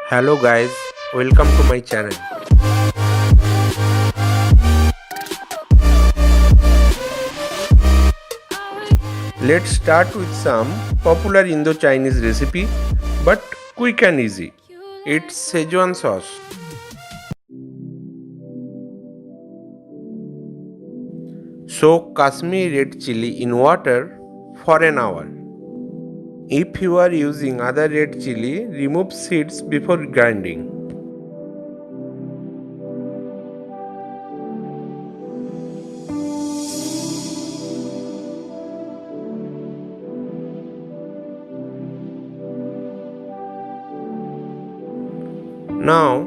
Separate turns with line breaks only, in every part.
Hello guys, welcome to my channel. Let's start with some popular Indo-Chinese recipe but quick and easy. It's Schezwan sauce. Soak Kashmiri red chilli in water for an hour. If you are using other red chilli, remove seeds before grinding. Now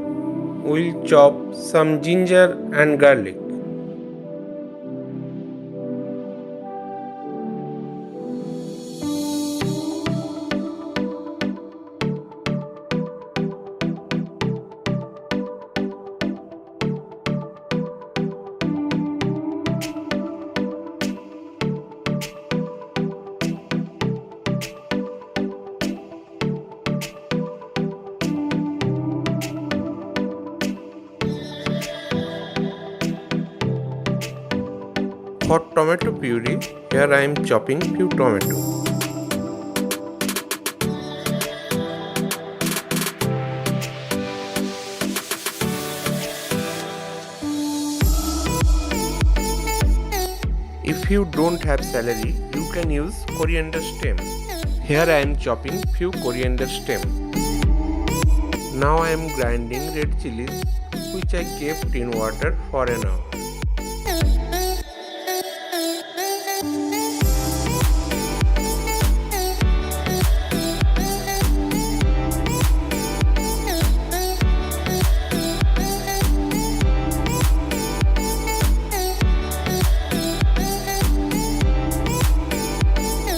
we'll chop some ginger and garlic. For tomato puree, here I am chopping few tomatoes. If you don't have celery, you can use coriander stem. Here I am chopping few coriander stem. Now I am grinding red chilies which I kept in water for an hour.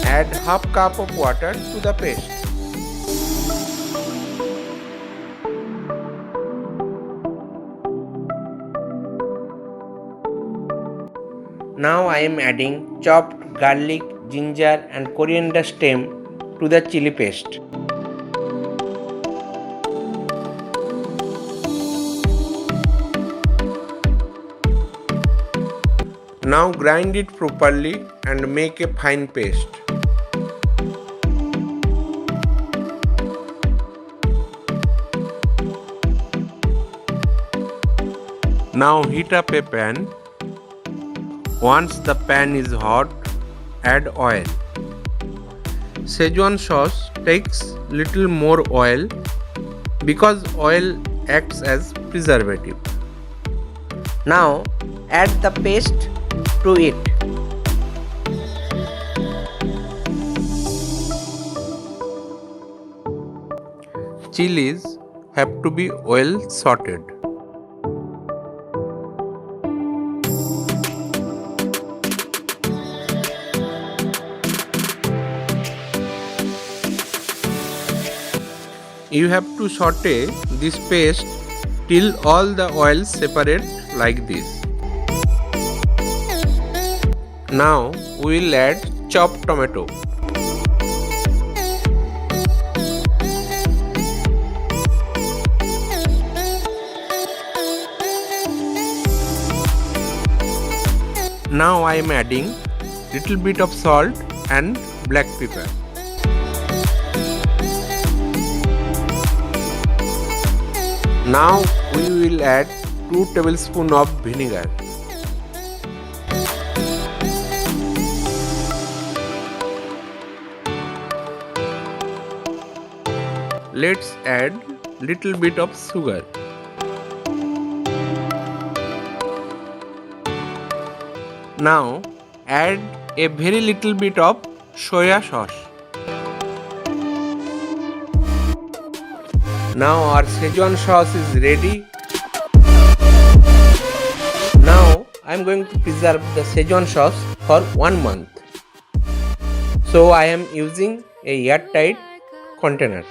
Add half cup of water to the paste. Now I am adding chopped garlic, ginger and coriander stem to the chili paste. Now grind it properly and make a fine paste. Now heat up a pan. Once the pan is hot, add oil. Schezwan sauce takes little more oil because oil acts as preservative.
Now add the paste to it.
Chilies have to be well sauteed. You have to saute this paste till all the oil separate like this. Now we will add chopped tomato. Now I am adding little bit of salt and black pepper. Now we will add 2 tablespoons of vinegar. Let's add little bit of sugar. Now add a very little bit of soya sauce. Now our Schezwan sauce is ready. Now I am going to preserve the Schezwan sauce for 1 month. So I am using a airtight container.